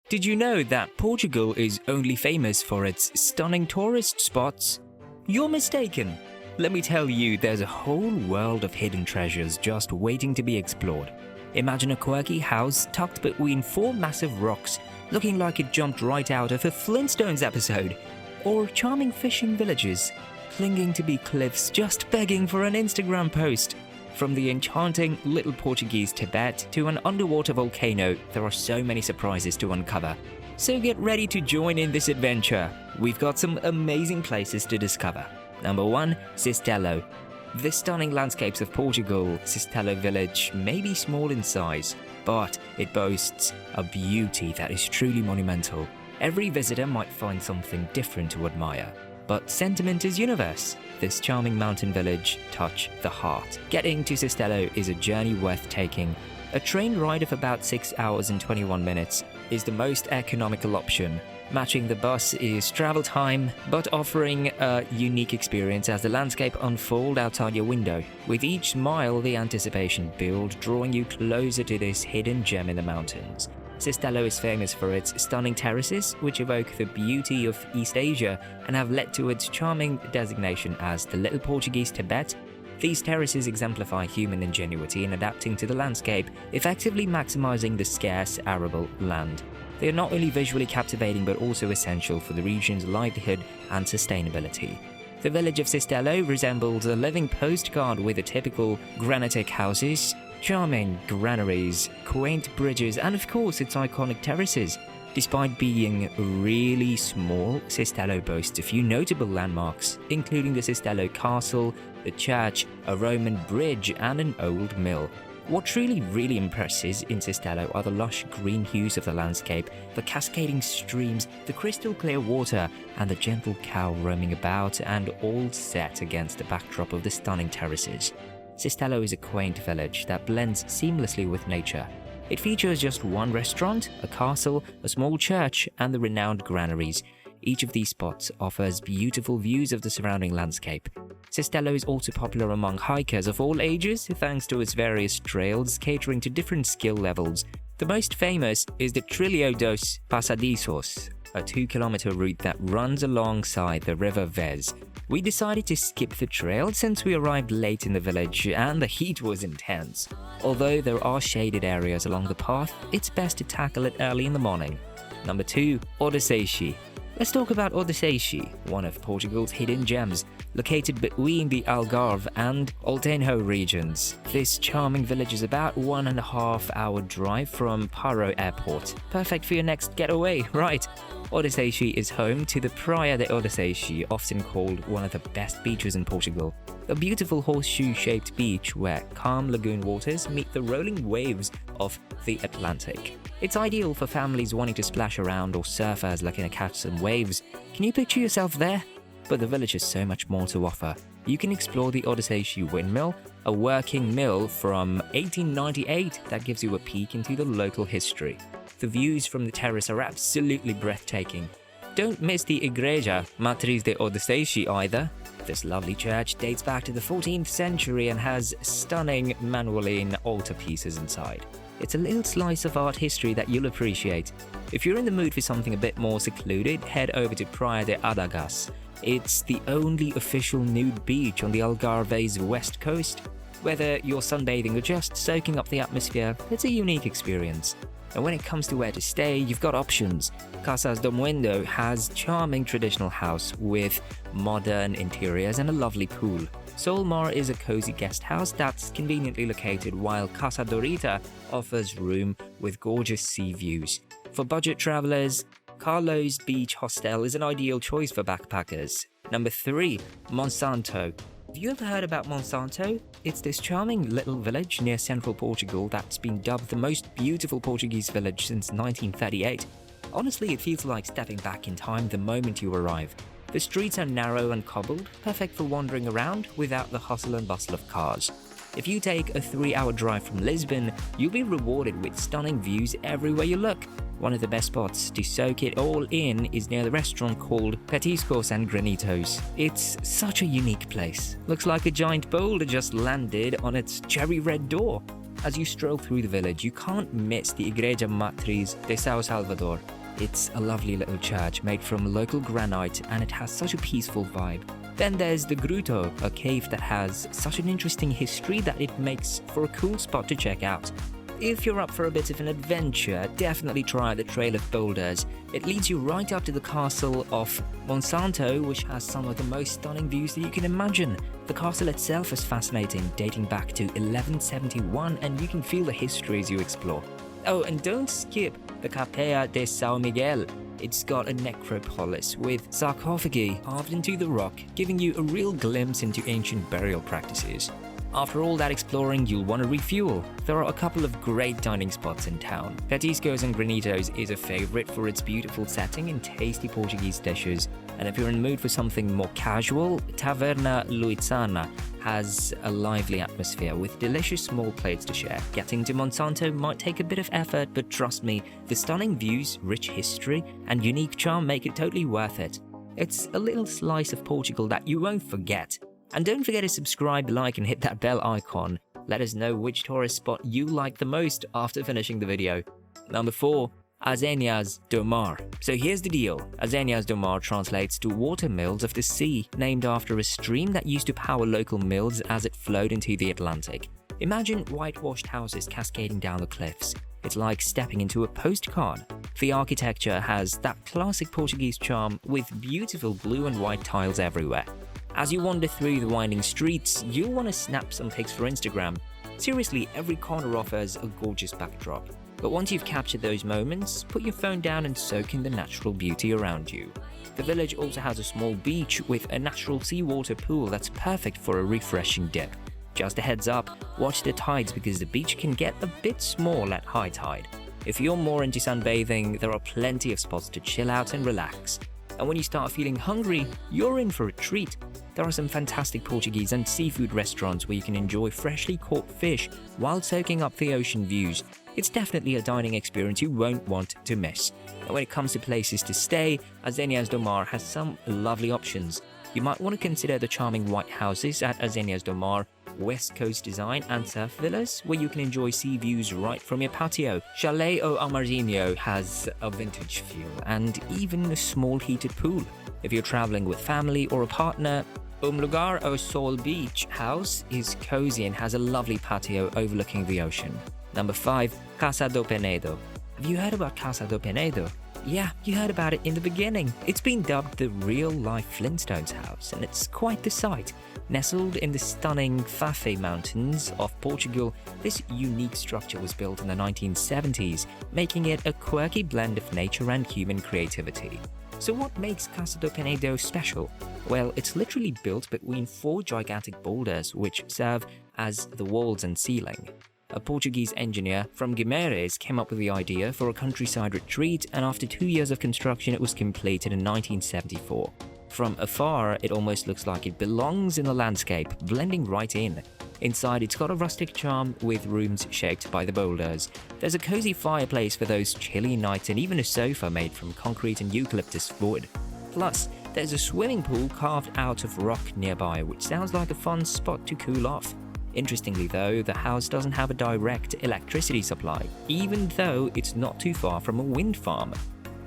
Did you know that Portugal is only famous for its stunning tourist spots? You're mistaken. Let me tell you, there's a whole world of hidden treasures just waiting to be explored. Imagine a quirky house tucked between four massive rocks, looking like it jumped right out of a Flintstones episode. Or charming fishing villages, clinging to be cliffs just begging for an Instagram post. From the enchanting little Portuguese Tibet to an underwater volcano, there are so many surprises to uncover. So get ready to join in this adventure. We've got some amazing places to discover. Number 1, Cistelo. The stunning landscapes of Portugal, Cistelo village may be small in size, but it boasts a beauty that is truly monumental. Every visitor might find something different to admire. But sentiment is universe. This charming mountain village touch the heart. Getting to Cistelo is a journey worth taking. A train ride of about 6 hours and 21 minutes is the most economical option. Matching the bus is travel time, but offering a unique experience as the landscape unfolds outside your window. With each mile, the anticipation builds, drawing you closer to this hidden gem in the mountains. Cistelo is famous for its stunning terraces, which evoke the beauty of East Asia and have led to its charming designation as the Little Portuguese Tibet. These terraces exemplify human ingenuity in adapting to the landscape, effectively maximizing the scarce arable land. They are not only visually captivating but also essential for the region's livelihood and sustainability. The village of Cistelo resembles a living postcard with the typical granitic houses, charming granaries, quaint bridges, and of course its iconic terraces. Despite being really small, Cistelo boasts a few notable landmarks, including the Cistelo Castle, the church, a Roman bridge, and an old mill. What really impresses in Cistelo are the lush green hues of the landscape, the cascading streams, the crystal clear water, and the gentle cow roaming about, and all set against the backdrop of the stunning terraces. Cistelo is a quaint village that blends seamlessly with nature. It features just one restaurant, a castle, a small church, and the renowned granaries. Each of these spots offers beautiful views of the surrounding landscape. Cistelo is also popular among hikers of all ages thanks to its various trails catering to different skill levels. The most famous is the Trilho dos Passadizos, a 2-kilometer route that runs alongside the river Vez. We decided to skip the trail since we arrived late in the village and the heat was intense. Although there are shaded areas along the path, it's best to tackle it early in the morning. Number 2, Odysseus. Let's talk about Odysseus, one of Portugal's hidden gems, located between the Algarve and Altenho regions. This charming village is about 1.5-hour drive from Paro Airport. Perfect for your next getaway, right? Odysseus is home to the Praia de Odysseus, often called one of the best beaches in Portugal. A beautiful horseshoe-shaped beach where calm lagoon waters meet the rolling waves of the Atlantic. It's ideal for families wanting to splash around or surfers looking to catch some waves. Can you picture yourself there? But the village has so much more to offer. You can explore the Odysseus windmill, a working mill from 1898 that gives you a peek into the local history. The views from the terrace are absolutely breathtaking. Don't miss the Igreja Matriz de Odysseus either. This lovely church dates back to the 14th century and has stunning Manueline altarpieces inside. It's a little slice of art history that you'll appreciate. If you're in the mood for something a bit more secluded, head over to Praia de Adagas. It's the only official nude beach on the Algarve's west coast. Whether you're sunbathing or just soaking up the atmosphere, it's a unique experience. And when it comes to where to stay, you've got options. Casas do Mundo has charming traditional house with modern interiors and a lovely pool. Solmar is a cozy guest house that's conveniently located, while Casa Dorita offers room with gorgeous sea views. For budget travelers, Carlos Beach Hostel is an ideal choice for backpackers. Number 3, Monsanto. Have you ever heard about Monsanto? It's this charming little village near central Portugal that's been dubbed the most beautiful Portuguese village since 1938. Honestly, it feels like stepping back in time the moment you arrive. The streets are narrow and cobbled, perfect for wandering around without the hustle and bustle of cars. If you take a 3-hour drive from Lisbon, you'll be rewarded with stunning views everywhere you look. One of the best spots to soak it all in is near the restaurant called Petiscos and Granitos. It's such a unique place. Looks like a giant boulder just landed on its cherry red door. As you stroll through the village, you can't miss the Igreja Matriz de São Salvador. It's a lovely little church made from local granite and it has such a peaceful vibe. Then there's the Grotto, a cave that has such an interesting history that it makes for a cool spot to check out. If you're up for a bit of an adventure, definitely try the Trail of Boulders. It leads you right up to the castle of Monsanto, which has some of the most stunning views that you can imagine. The castle itself is fascinating, dating back to 1171, and you can feel the history as you explore. Oh, and don't skip the Capella de São Miguel. It's got a necropolis with sarcophagi carved into the rock, giving you a real glimpse into ancient burial practices. After all that exploring, you'll want to refuel. There are a couple of great dining spots in town. Petiscos and Granitos is a favorite for its beautiful setting and tasty Portuguese dishes. And if you're in the mood for something more casual, Taverna Luizana has a lively atmosphere with delicious small plates to share. Getting to Monsanto might take a bit of effort, but trust me, the stunning views, rich history, and unique charm make it totally worth it. It's a little slice of Portugal that you won't forget. And don't forget to subscribe, like, and hit that bell icon. Let us know which tourist spot you like the most after finishing the video. Number 4. Azenhas do Mar. So here's the deal. Azenhas do Mar translates to water mills of the sea, named after a stream that used to power local mills as it flowed into the Atlantic. Imagine whitewashed houses cascading down the cliffs. It's like stepping into a postcard. The architecture has that classic Portuguese charm with beautiful blue and white tiles everywhere. As you wander through the winding streets, you'll want to snap some pics for Instagram. Seriously, every corner offers a gorgeous backdrop. But once you've captured those moments, put your phone down and soak in the natural beauty around you. The village also has a small beach with a natural seawater pool that's perfect for a refreshing dip. Just a heads up, watch the tides because the beach can get a bit small at high tide. If you're more into sunbathing, there are plenty of spots to chill out and relax. And when you start feeling hungry, you're in for a treat. There are some fantastic Portuguese and seafood restaurants where you can enjoy freshly caught fish while soaking up the ocean views. It's definitely a dining experience you won't want to miss. And when it comes to places to stay, Azenhas do Mar has some lovely options. You might want to consider the charming white houses at Azenhas do Mar, West Coast design and surf villas where you can enjoy sea views right from your patio. Chalet o Almarzinho has a vintage feel and even a small heated pool. If you're traveling with family or a partner, Lugar ao Sol Beach House is cozy and has a lovely patio overlooking the ocean. Number 5. Casa do Penedo. Have you heard about Casa do Penedo? Yeah, you heard about it in the beginning. It's been dubbed the real-life Flintstones house, and it's quite the sight. Nestled in the stunning Fafé Mountains of Portugal, this unique structure was built in the 1970s, making it a quirky blend of nature and human creativity. So what makes Casa do Penedo special? Well, it's literally built between 4 gigantic boulders which serve as the walls and ceiling. A Portuguese engineer from Guimarães came up with the idea for a countryside retreat, and after 2 years of construction it was completed in 1974. From afar, it almost looks like it belongs in the landscape, blending right in. Inside, it's got a rustic charm with rooms shaped by the boulders. There's a cozy fireplace for those chilly nights and even a sofa made from concrete and eucalyptus wood. Plus, there's a swimming pool carved out of rock nearby, which sounds like a fun spot to cool off. Interestingly though, the house doesn't have a direct electricity supply, even though it's not too far from a wind farm.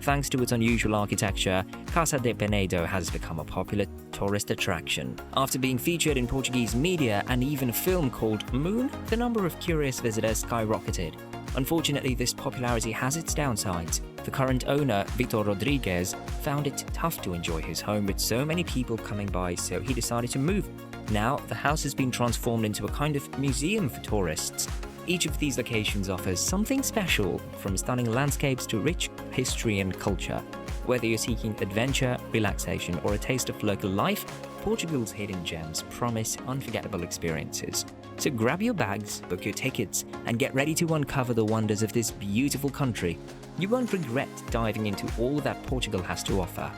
Thanks to its unusual architecture, Casa de Penedo has become a popular tourist attraction. After being featured in Portuguese media and even a film called Moon, the number of curious visitors skyrocketed. Unfortunately, this popularity has its downsides. The current owner, Victor Rodrigues, found it tough to enjoy his home with so many people coming by, so he decided to move. Now, the house has been transformed into a kind of museum for tourists. Each of these locations offers something special, from stunning landscapes to rich history and culture. Whether you're seeking adventure, relaxation, or a taste of local life, Portugal's hidden gems promise unforgettable experiences. So grab your bags, book your tickets, and get ready to uncover the wonders of this beautiful country. You won't regret diving into all that Portugal has to offer.